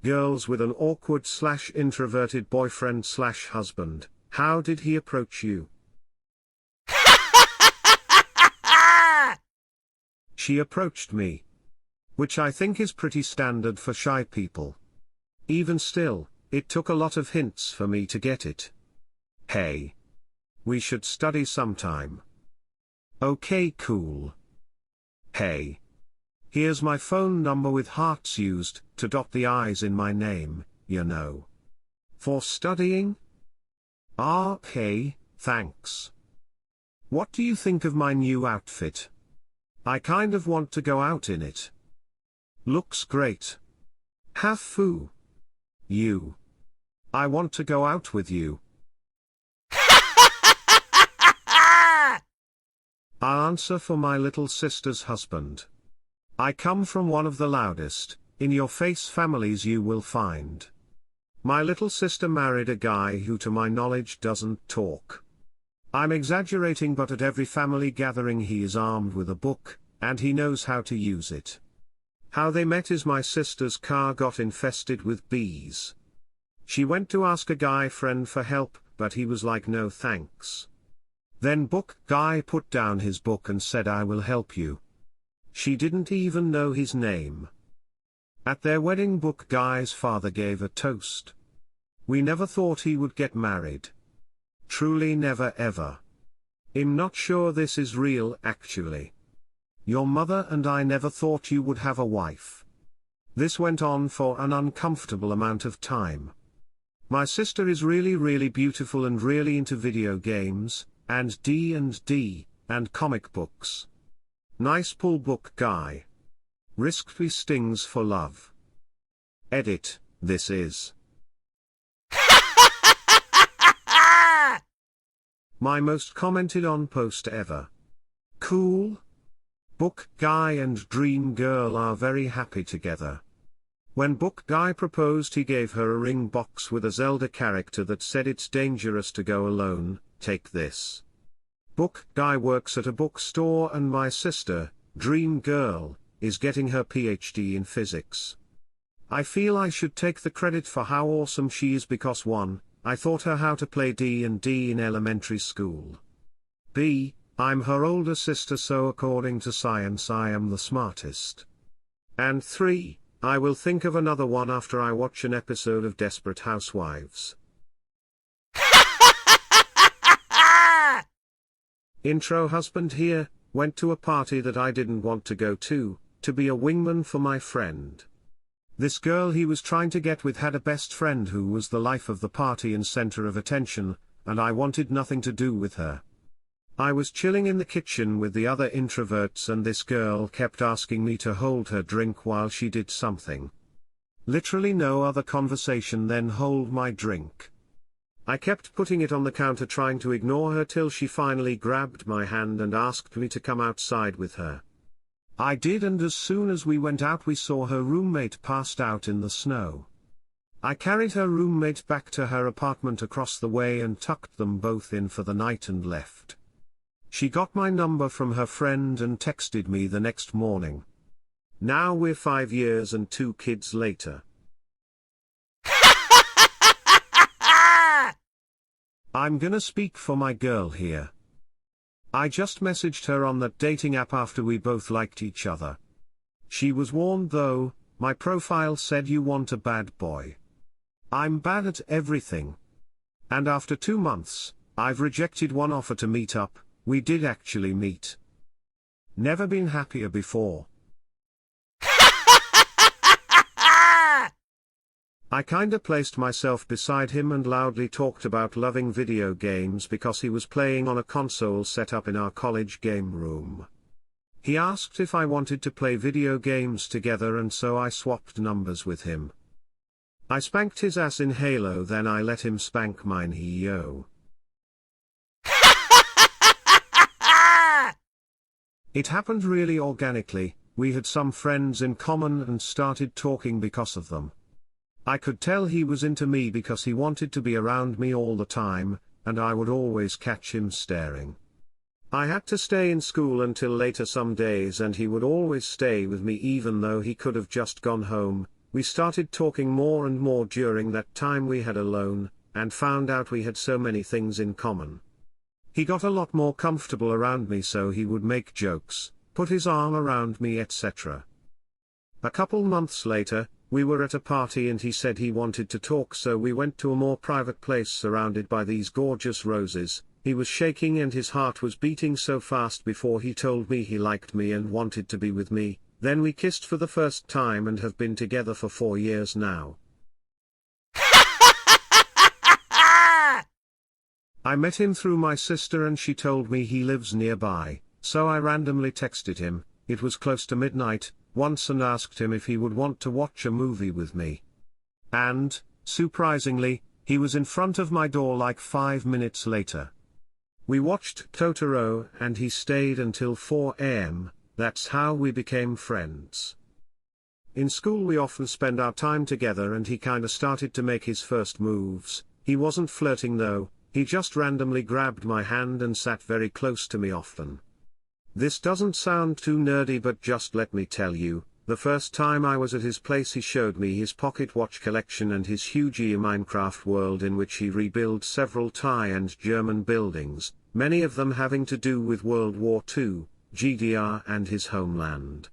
girls with an awkward/introverted boyfriend/husband. How did he approach you? She approached me. Which I think is pretty standard for shy people. Even still, it took a lot of hints for me to get it. Hey. We should study sometime. Okay, cool. Hey. Here's my phone number with hearts used to dot the I's in my name, you know. For studying? Okay, thanks. What do you think of my new outfit? I kind of want to go out in it. Looks great. Have fun. You. I want to go out with you. I'll answer for my little sister's husband. I come from one of the loudest, in-your-face families you will find. My little sister married a guy who to my knowledge doesn't talk. I'm exaggerating, but at every family gathering he is armed with a book, and he knows how to use it. How they met is my sister's car got infested with bees. She went to ask a guy friend for help, but he was like no thanks. Then book guy put down his book and said I will help you. She didn't even know his name. At their wedding book guy's father gave a toast. We never thought he would get married. Truly never ever. I'm not sure this is real actually. Your mother and I never thought you would have a wife. This went on for an uncomfortable amount of time. My sister is really beautiful and really into video games, and D&D, and comic books. Nice pull book guy. Risky stings for love. Edit, this is my most commented on post ever. Cool. Book guy and dream girl are very happy together. When book guy proposed, he gave her a ring box with a Zelda character that said it's dangerous to go alone, take this. Book guy works at a bookstore and my sister, dream girl, is getting her PhD in physics. I feel I should take the credit for how awesome she is because 1, I taught her how to play D&D in elementary school. B, I'm her older sister, so according to science I am the smartest. And 3, I will think of another one after I watch an episode of Desperate Housewives. Intro husband here, went to a party that I didn't want to go to be a wingman for my friend. This girl he was trying to get with had a best friend who was the life of the party and center of attention, and I wanted nothing to do with her. I was chilling in the kitchen with the other introverts and this girl kept asking me to hold her drink while she did something. Literally no other conversation than hold my drink. I kept putting it on the counter trying to ignore her till she finally grabbed my hand and asked me to come outside with her. I did, and as soon as we went out we saw her roommate passed out in the snow. I carried her roommate back to her apartment across the way and tucked them both in for the night and left. She got my number from her friend and texted me the next morning. Now we're 5 years and 2 kids later. I'm gonna speak for my girl here. I just messaged her on that dating app after we both liked each other. She was warned though, my profile said you want a bad boy. I'm bad at everything. And after 2 months, I've rejected one offer to meet up. We did actually meet. Never been happier before. I kinda placed myself beside him and loudly talked about loving video games because he was playing on a console set up in our college game room. He asked if I wanted to play video games together and so I swapped numbers with him. I spanked his ass in Halo, then I let him spank mine. It happened really organically, we had some friends in common and started talking because of them. I could tell he was into me because he wanted to be around me all the time, and I would always catch him staring. I had to stay in school until later some days and he would always stay with me even though he could have just gone home. We started talking more and more during that time we had alone, and found out we had so many things in common. He got a lot more comfortable around me, so he would make jokes, put his arm around me, etc. A couple months later, we were at a party and he said he wanted to talk, so we went to a more private place surrounded by these gorgeous roses. He was shaking and his heart was beating so fast before he told me he liked me and wanted to be with me. Then we kissed for the first time and have been together for 4 years now. I met him through my sister and she told me he lives nearby, so I randomly texted him, it was close to midnight, once, and asked him if he would want to watch a movie with me. And, surprisingly, he was in front of my door like 5 minutes later. We watched Totoro and he stayed until 4 a.m., that's how we became friends. In school we often spend our time together and he kinda started to make his first moves. He wasn't flirting though, he just randomly grabbed my hand and sat very close to me often. This doesn't sound too nerdy, but just let me tell you, the first time I was at his place he showed me his pocket watch collection and his huge Minecraft world in which he rebuilt several Thai and German buildings, many of them having to do with World War II, GDR and his homeland.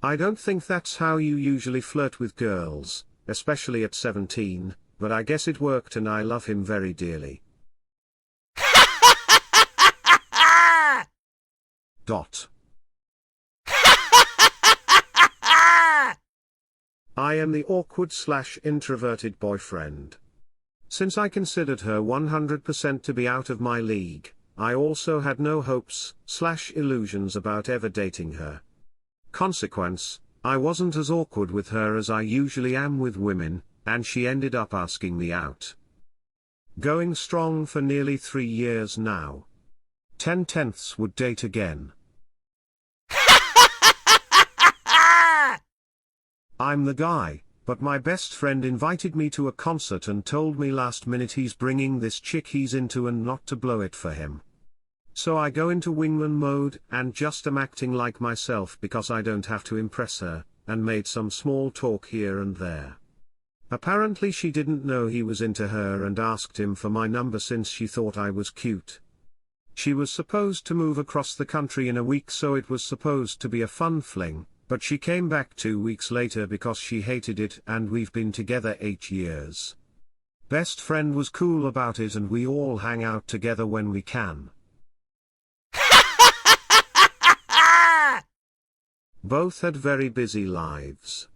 I don't think that's how you usually flirt with girls, especially at 17, but I guess it worked and I love him very dearly. I am the awkward/introverted boyfriend. Since I considered her 100% to be out of my league, I also had no hopes/illusions about ever dating her. Consequence, I wasn't as awkward with her as I usually am with women, and she ended up asking me out. Going strong for nearly 3 years now. 10/10 would date again. I'm the guy, but my best friend invited me to a concert and told me last minute he's bringing this chick he's into and not to blow it for him. So I go into wingman mode and just am acting like myself because I don't have to impress her, and made some small talk here and there. Apparently she didn't know he was into her and asked him for my number since she thought I was cute. She was supposed to move across the country in a week, so it was supposed to be a fun fling. But she came back 2 weeks later because she hated it, and we've been together 8 years. Best friend was cool about it and we all hang out together when we can. Both had very busy lives.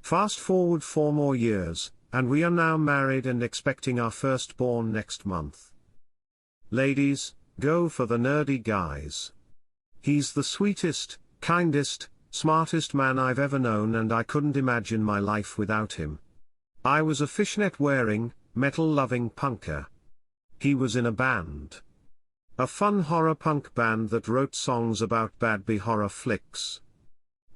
Fast forward 4 more years, and we are now married and expecting our firstborn next month. Ladies, go for the nerdy guys. He's the sweetest, kindest, smartest man I've ever known, and I couldn't imagine my life without him. I was a fishnet-wearing, metal-loving punker. He was in a band. A fun horror punk band that wrote songs about bad B-horror flicks.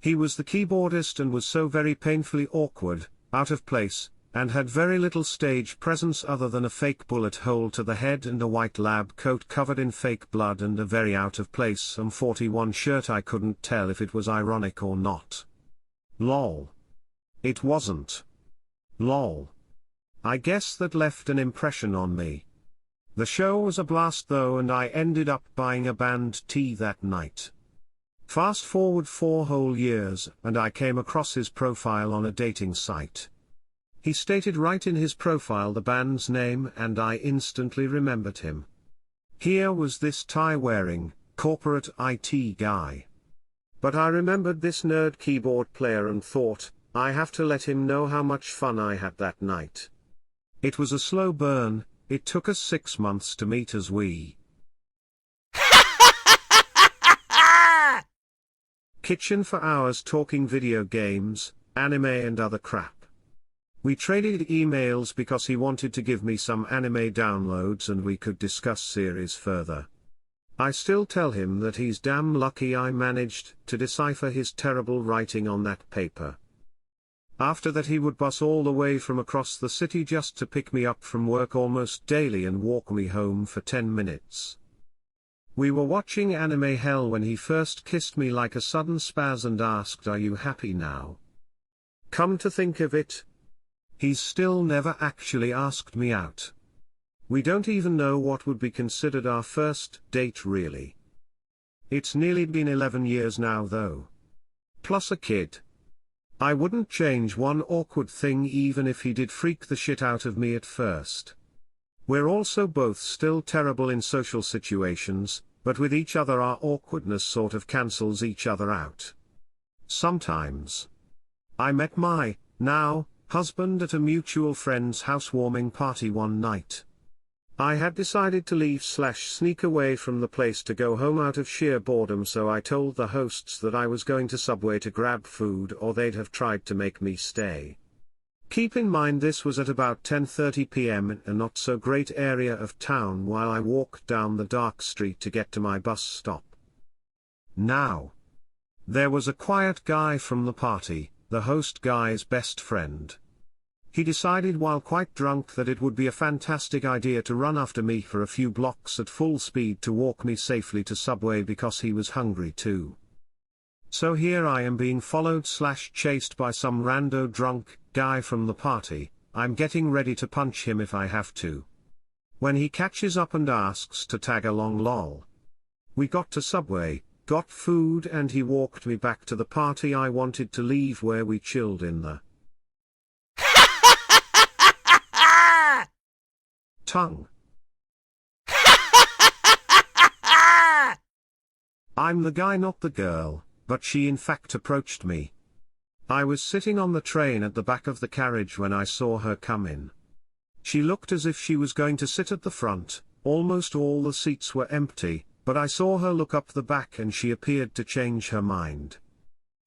He was the keyboardist and was so very painfully awkward, out of place, and had very little stage presence other than a fake bullet hole to the head and a white lab coat covered in fake blood and a very out of place M41 shirt. I couldn't tell if it was ironic or not. Lol. It wasn't. Lol. I guess that left an impression on me. The show was a blast though, and I ended up buying a band tee that night. Fast forward 4 whole years and I came across his profile on a dating site. He stated right in his profile the band's name and I instantly remembered him. Here was this tie-wearing, corporate IT guy. But I remembered this nerd keyboard player and thought, I have to let him know how much fun I had that night. It was a slow burn, it took us 6 months to meet as we kitchen for hours talking video games, anime and other crap. We traded emails because he wanted to give me some anime downloads and we could discuss series further. I still tell him that he's damn lucky I managed to decipher his terrible writing on that paper. After that he would bus all the way from across the city just to pick me up from work almost daily and walk me home for 10 minutes. We were watching anime hell when he first kissed me like a sudden spaz and asked, "Are you happy now?" Come to think of it, he's still never actually asked me out. We don't even know what would be considered our first date really. It's nearly been 11 years now though. Plus a kid. I wouldn't change one awkward thing even if he did freak the shit out of me at first. We're also both still terrible in social situations, but with each other our awkwardness sort of cancels each other out. Sometimes. I met my, now, husband at a mutual friend's housewarming party one night. I had decided to leave/sneak away from the place to go home out of sheer boredom, so I told the hosts that I was going to Subway to grab food or they'd have tried to make me stay. Keep in mind this was at about 10:30 p.m. in a not so great area of town while I walked down the dark street to get to my bus stop. Now, there was a quiet guy from the party, the host guy's best friend. He decided while quite drunk that it would be a fantastic idea to run after me for a few blocks at full speed to walk me safely to Subway because he was hungry too. So here I am being followed/chased by some rando drunk guy from the party. I'm getting ready to punch him if I have to. When he catches up and asks to tag along lol. We got to Subway, got food and he walked me back to the party I wanted to leave where we chilled in the tongue. I'm the guy not the girl, but she in fact approached me. I was sitting on the train at the back of the carriage when I saw her come in. She looked as if she was going to sit at the front, almost all the seats were empty, but I saw her look up the back and she appeared to change her mind.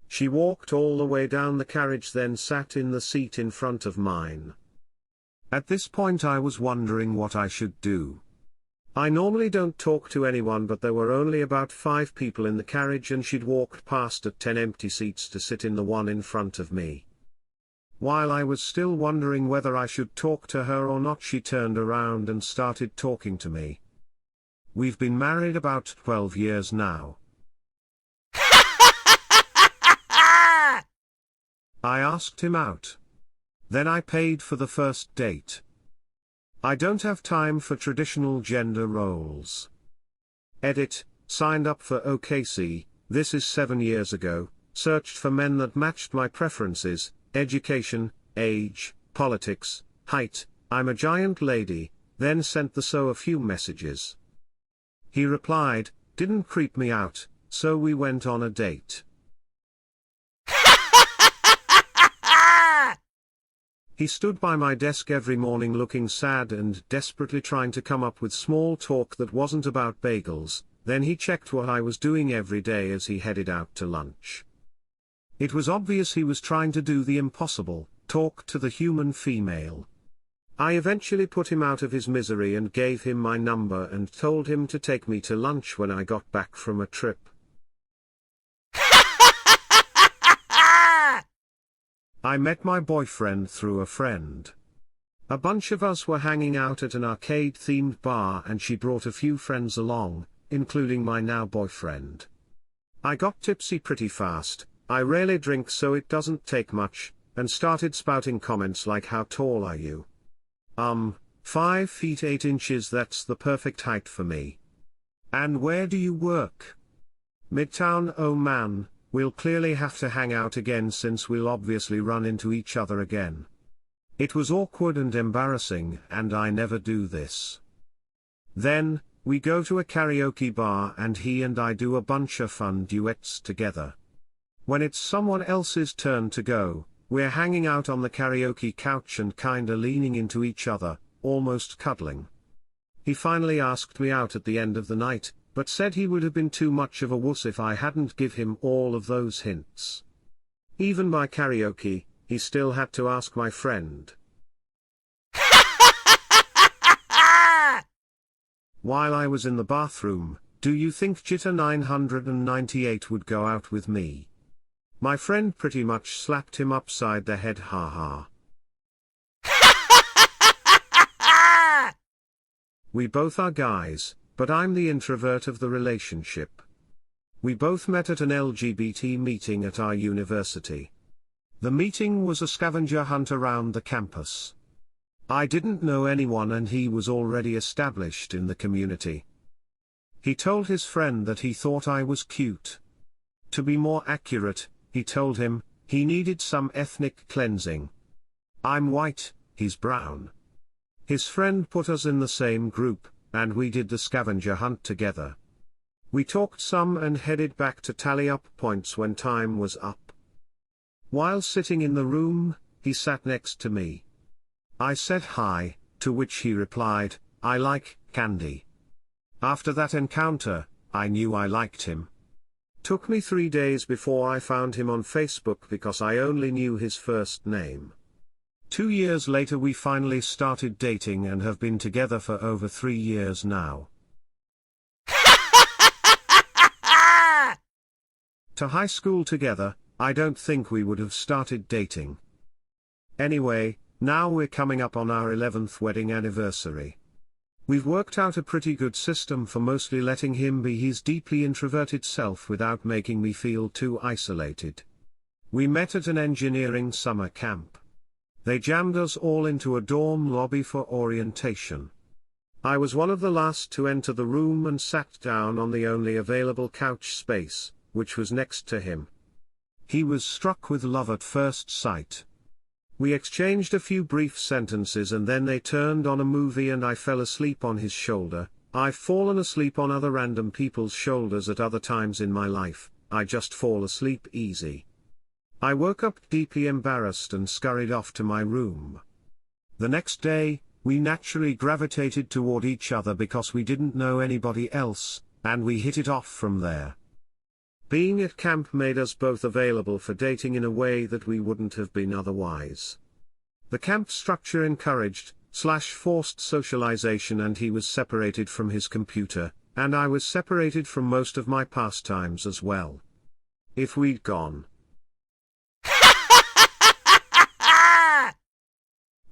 She walked all the way down the carriage then sat in the seat in front of mine. At this point I was wondering what I should do. I normally don't talk to anyone, but there were only about 5 people in the carriage and she'd walked past at 10 empty seats to sit in the one in front of me. While I was still wondering whether I should talk to her or not, she turned around and started talking to me. We've been married about 12 years now. I asked him out. Then I paid for the first date. I don't have time for traditional gender roles. Edit, signed up for OKC, this is 7 years ago, searched for men that matched my preferences, education, age, politics, height, I'm a giant lady, then sent the so a few messages. He replied, didn't creep me out, so we went on a date. He stood by my desk every morning looking sad and desperately trying to come up with small talk that wasn't about bagels, then he checked what I was doing every day as he headed out to lunch. It was obvious he was trying to do the impossible, talk to the human female. I eventually put him out of his misery and gave him my number and told him to take me to lunch when I got back from a trip. I met my boyfriend through a friend. A bunch of us were hanging out at an arcade-themed bar and she brought a few friends along, including my now boyfriend. I got tipsy pretty fast, I rarely drink so it doesn't take much, and started spouting comments like how tall are you? 5 feet 8 inches, that's the perfect height for me. And where do you work? Midtown. Oh man. We'll clearly have to hang out again since we'll obviously run into each other again. It was awkward and embarrassing, and I never do this. Then, we go to a karaoke bar and he and I do a bunch of fun duets together. When it's someone else's turn to go, we're hanging out on the karaoke couch and kinda leaning into each other, almost cuddling. He finally asked me out at the end of the night, but said he would have been too much of a wuss if I hadn't give him all of those hints. Even by karaoke, he still had to ask my friend. While I was in the bathroom, do you think Jitter 998 would go out with me? My friend pretty much slapped him upside the head, haha. We both are guys, but I'm the introvert of the relationship. We both met at an LGBT meeting at our university. The meeting was a scavenger hunt around the campus. I didn't know anyone and he was already established in the community. He told his friend that he thought I was cute. To be more accurate, he told him, he needed some ethnic cleansing. I'm white, he's brown. His friend put us in the same group, and we did the scavenger hunt together. We talked some and headed back to tally up points when time was up. While sitting in the room, he sat next to me. I said hi, to which he replied, I like candy. After that encounter, I knew I liked him. Took me 3 days before I found him on Facebook because I only knew his first name. 2 years later we finally started dating and have been together for over 3 years now. To high school together, I don't think we would have started dating. Anyway, now we're coming up on our 11th wedding anniversary. We've worked out a pretty good system for mostly letting him be his deeply introverted self without making me feel too isolated. We met at an engineering summer camp. They jammed us all into a dorm lobby for orientation. I was one of the last to enter the room and sat down on the only available couch space, which was next to him. He was struck with love at first sight. We exchanged a few brief sentences and then they turned on a movie and I fell asleep on his shoulder. I've fallen asleep on other random people's shoulders at other times in my life, I just fall asleep easy. I woke up deeply embarrassed and scurried off to my room. The next day, we naturally gravitated toward each other because we didn't know anybody else, and we hit it off from there. Being at camp made us both available for dating in a way that we wouldn't have been otherwise. The camp structure encouraged/forced socialization and he was separated from his computer, and I was separated from most of my pastimes as well. If we'd gone.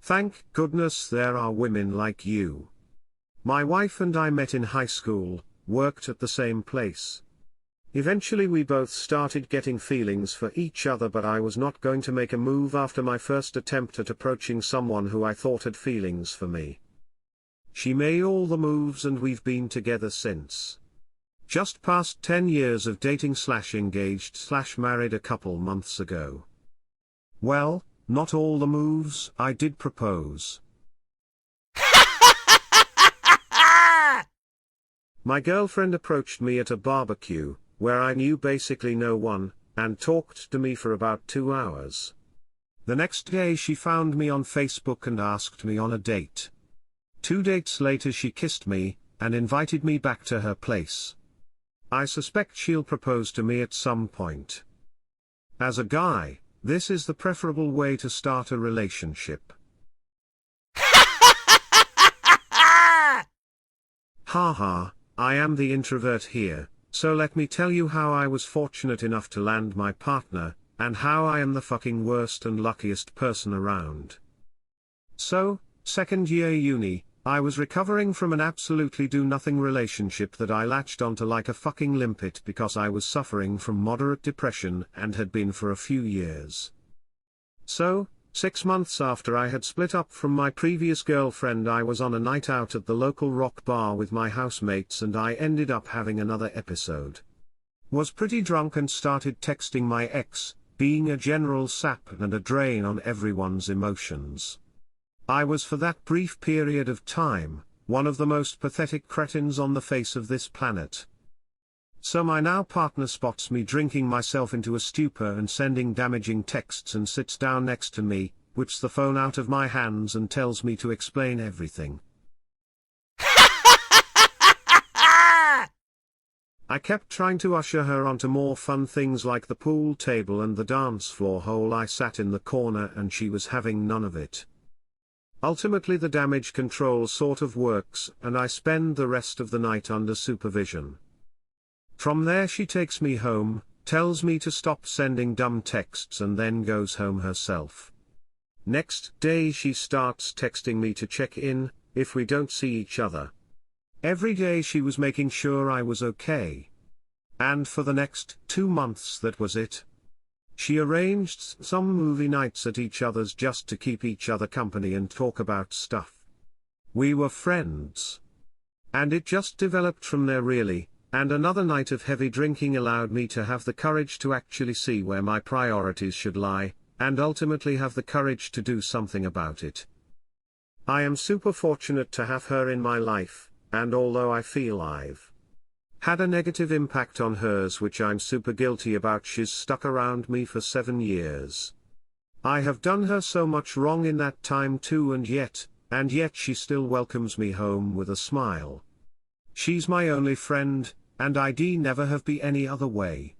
Thank goodness there are women like you. My wife and I met in high school, worked at the same place. Eventually we both started getting feelings for each other, but I was not going to make a move after my first attempt at approaching someone who I thought had feelings for me. She made all the moves and we've been together since. Just past 10 years of dating/engaged/married a couple months ago. Well, not all the moves, I did propose. My girlfriend approached me at a barbecue, where I knew basically no one, and talked to me for about 2 hours. The next day she found me on Facebook and asked me on a date. 2 dates later she kissed me, and invited me back to her place. I suspect she'll propose to me at some point. As a guy, this is the preferable way to start a relationship. Haha, I am the introvert here. So let me tell you how I was fortunate enough to land my partner, and how I am the fucking worst and luckiest person around. So, second year uni, I was recovering from an absolutely do-nothing relationship that I latched onto like a fucking limpet because I was suffering from moderate depression and had been for a few years. So, 6 months after I had split up from my previous girlfriend, I was on a night out at the local rock bar with my housemates and I ended up having another episode. Was pretty drunk and started texting my ex, being a general sap and a drain on everyone's emotions. I was for that brief period of time, one of the most pathetic cretins on the face of this planet. So my now partner spots me drinking myself into a stupor and sending damaging texts and sits down next to me, whips the phone out of my hands and tells me to explain everything. I kept trying to usher her onto more fun things like the pool table and the dance floor hole. I sat in the corner and she was having none of it. Ultimately the damage control sort of works and I spend the rest of the night under supervision. From there she takes me home, tells me to stop sending dumb texts and then goes home herself. Next day she starts texting me to check in, if we don't see each other. Every day she was making sure I was okay. And for the next 2 months that was it. She arranged some movie nights at each other's just to keep each other company and talk about stuff. We were friends. And it just developed from there really, and another night of heavy drinking allowed me to have the courage to actually see where my priorities should lie, and ultimately have the courage to do something about it. I am super fortunate to have her in my life, and although I feel I've had a negative impact on hers which I'm super guilty about, she's stuck around me for 7 years. I have done her so much wrong in that time too, and yet she still welcomes me home with a smile. She's my only friend, and I'd never have be any other way.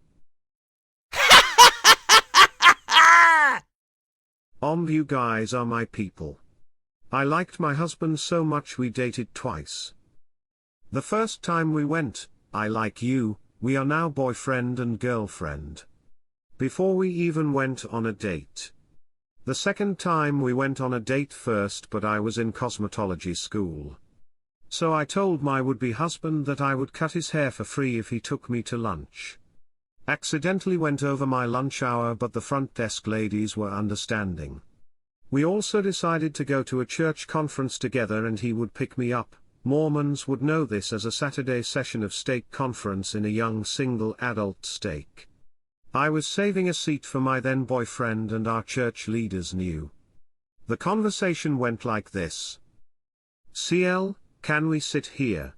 You guys are my people. I liked my husband so much we dated twice. The first time we went, I like you, we are now boyfriend and girlfriend. Before we even went on a date. The second time we went on a date first, but I was in cosmetology school. So I told my would-be husband that I would cut his hair for free if he took me to lunch. Accidentally went over my lunch hour, but the front desk ladies were understanding. We also decided to go to a church conference together and he would pick me up. Mormons would know this as a Saturday session of stake conference in a young single adult stake. I was saving a seat for my then boyfriend and our church leaders knew. The conversation went like this. CL, can we sit here?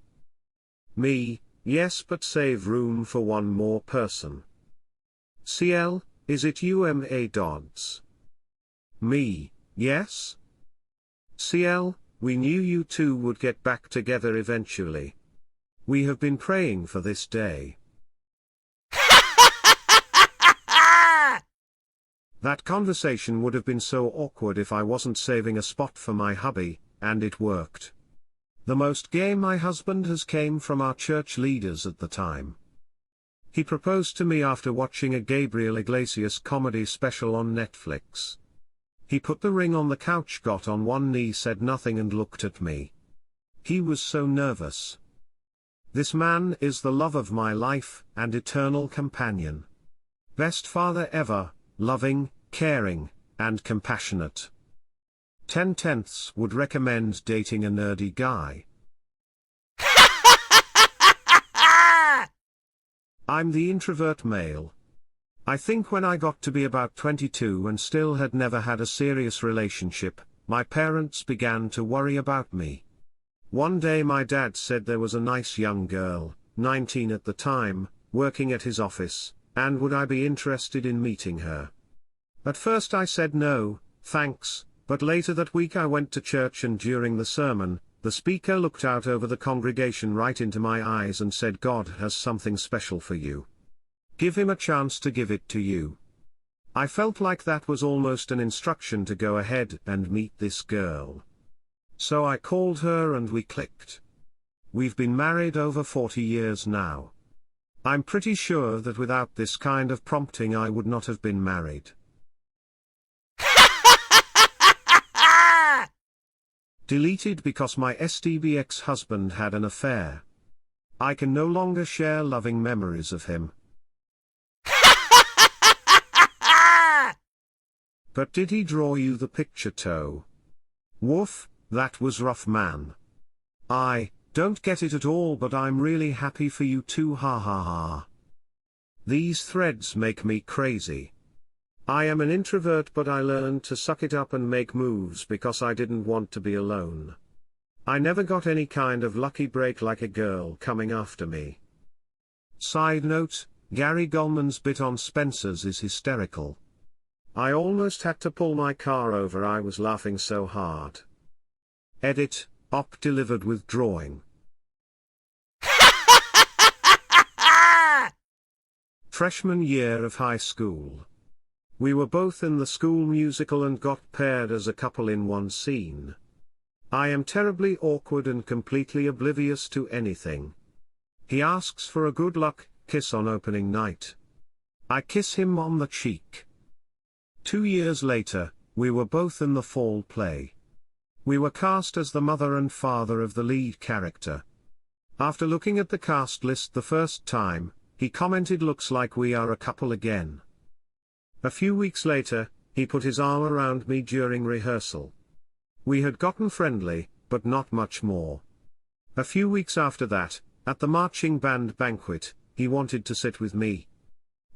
Me, yes, but save room for one more person. CL, is it UMA Dodds? Me, yes. CL, we knew you two would get back together eventually. We have been praying for this day. That conversation would have been so awkward if I wasn't saving a spot for my hubby, and it worked. The most gay my husband has came from our church leaders at the time. He proposed to me after watching a Gabriel Iglesias comedy special on Netflix. He put the ring on the couch, got on one knee, said nothing and looked at me. He was so nervous. This man is the love of my life and eternal companion. Best father ever, loving, caring, and compassionate. 10/10 would recommend dating a nerdy guy. I'm the introvert male. I think when I got to be about 22 and still had never had a serious relationship, my parents began to worry about me. One day my dad said there was a nice young girl, 19 at the time, working at his office, and would I be interested in meeting her? At first I said no, thanks, but later that week I went to church and during the sermon, the speaker looked out over the congregation right into my eyes and said, God has something special for you. Give him a chance to give it to you. I felt like that was almost an instruction to go ahead and meet this girl. So I called her and we clicked. We've been married over 40 years now. I'm pretty sure that without this kind of prompting I would not have been married. Deleted because my STB ex-husband had an affair. I can no longer share loving memories of him. But did he draw you the picture toe? Woof, that was rough, man. I don't get it at all, but I'm really happy for you too, ha ha ha. These threads make me crazy. I am an introvert, but I learned to suck it up and make moves because I didn't want to be alone. I never got any kind of lucky break like a girl coming after me. Side note, Gary Goldman's bit on Spencer's is hysterical. I almost had to pull my car over, I was laughing so hard. Edit, op delivered with drawing. Freshman year of high school. We were both in the school musical and got paired as a couple in one scene. I am terribly awkward and completely oblivious to anything. He asks for a good luck kiss on opening night. I kiss him on the cheek. 2 years later, we were both in the fall play. We were cast as the mother and father of the lead character. After looking at the cast list the first time, he commented, looks like we are a couple again. A few weeks later, he put his arm around me during rehearsal. We had gotten friendly, but not much more. A few weeks after that, at the marching band banquet, he wanted to sit with me.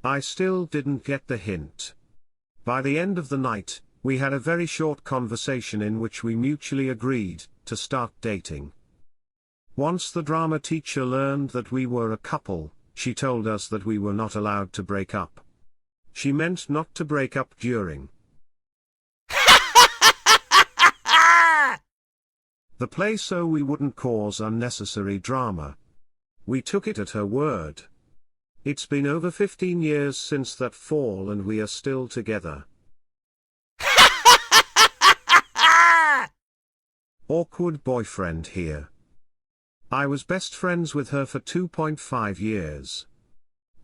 I still didn't get the hint. By the end of the night, we had a very short conversation in which we mutually agreed to start dating. Once the drama teacher learned that we were a couple, she told us that we were not allowed to break up. She meant not to break up during the play so we wouldn't cause unnecessary drama. We took it at her word. It's been over 15 years since that fall and we are still together. Awkward boyfriend here. I was best friends with her for 2.5 years.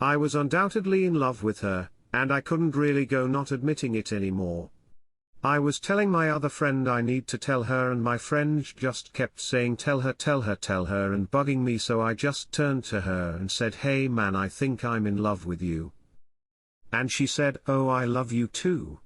I was undoubtedly in love with her, and I couldn't really go not admitting it anymore. I was telling my other friend I need to tell her and my friend just kept saying tell her and bugging me, so I just turned to her and said, hey man, I think I'm in love with you. And she said, oh, I love you too.